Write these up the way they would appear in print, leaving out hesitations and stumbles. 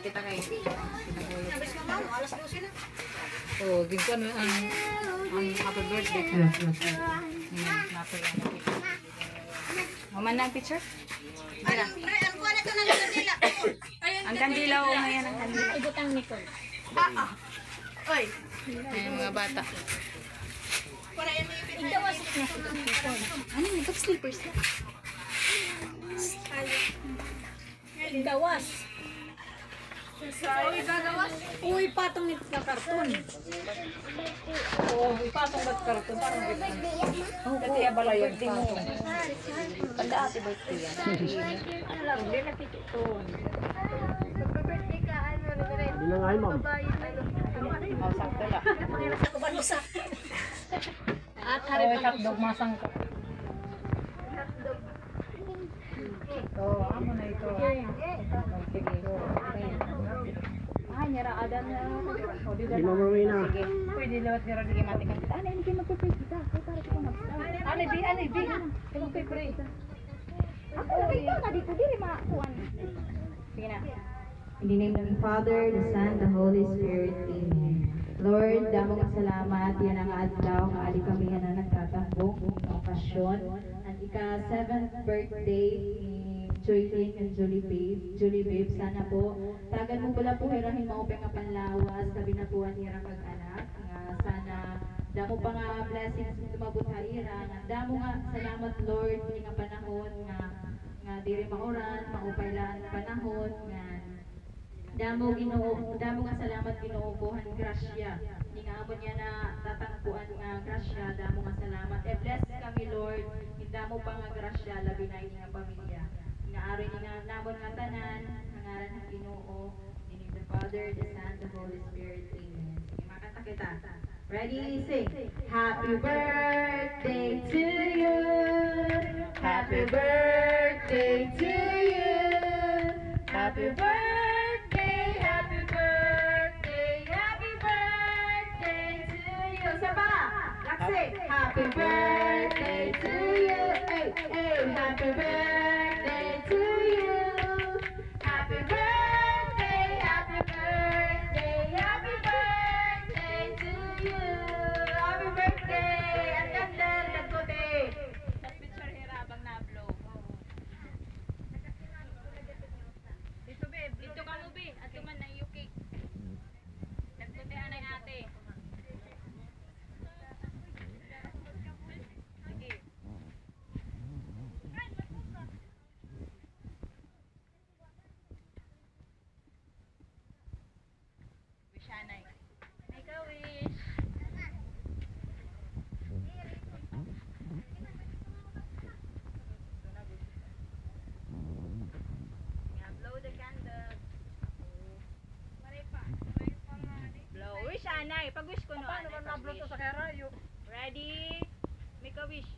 kita kay Nabis mo ma'am, alas 12 na. oh, din ko ang happy birthday. Mama na ang picture? Ano, pre, ang kuha na ito ng kandila. Ang kandila o ngayon ang kandila. Ibutang Nicole. Oy. Ayan mga bata. Para yan may ibig. Igawasok na si Nicole. Ano yung slippers na? Igawas. Oy, gagawas. Uy, patong nito na karton. Oo, ipatong ba't karton? Parang kasi abala yung patong. Panda ate birthday yan. Ano lang, hindi na ito. Mag-birthday ka, ano, Hindi na nga ma'am. Oh, sakto lang. Pangiras ako balusa. At Oh, harap hotdog masang ka. Oh, amo na ito. Sige. Ay, nira adan na. Oh, di Hindi mo Rowena. sige. Pwede lawat nira di matikan kita. Ano, hindi magpe-pray kita. Kaya para kita mag. Ano, bi, ano, bi. Kaya magpe-pray. ako lagi ito, tadi ko diri makuan. Sige na. In the name of the Father, the Son, the Holy Spirit. Amen. Lord, damo nga salamat. Yan ang adlaw nga ali kami nga na nagtatambong ng okasyon. Ang ika-7th birthday ni Joy King and Julie Babe. Sana po, tagan mo pala po hirahin maupeng nga panlawas. Sabi na po ang hirang mag-anak. Nga sana damo pa nga blessings tumabot ha ira. Nga damo nga salamat Lord. Hindi nga panahon nga diri mauran, maupaylaan panahon nga damo nga salamat Ginoo buhan grasya. Ni nga amo niya na tatangkuan nga grasya, damo nga salamat. Bless kami Lord. Damo pa nga grasya labi na ini nga pamilya. Nga aron ni nga namon nga tanan, nga ngaran ng Ginoo, in the Father, the Son, the Holy Spirit. Amen. Sige, makanta kita. Ready, sing. Happy birthday to you. Happy birthday to you. Happy birthday, happy birthday, happy birthday to you. Saba, laksi. Happy birthday to you. Hey, hey, happy birthday to you. Happy birthday, happy birthday, happy birthday to you. Happy birthday, ang ganda, nagkote. Picture hirabang na-blow. Dito, babe. Dito ka mo, babe. At tuman na yung cake. Nagtutihan na yung ate. Sige. Wish anay. Make a wish. Yeah, blow the candle. Blow. Wish, anay. Pag-wish ko no. Paano ba na-upload to sa karayo? Ready? Make a wish.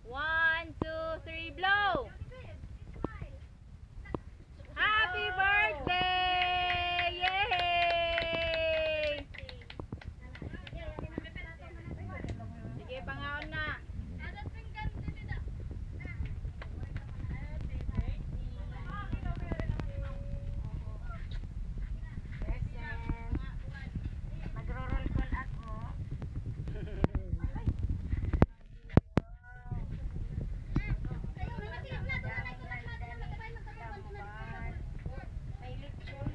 1, 2, 3, blow! Happy birthday! Yay! Sige, pangaon na. Magro-roll call ako. May lechon.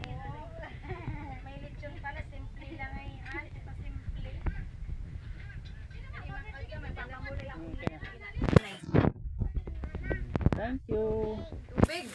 May lechon pala. Simple lang ay. Simple. May pangmulay ako. Thank you. Tubig.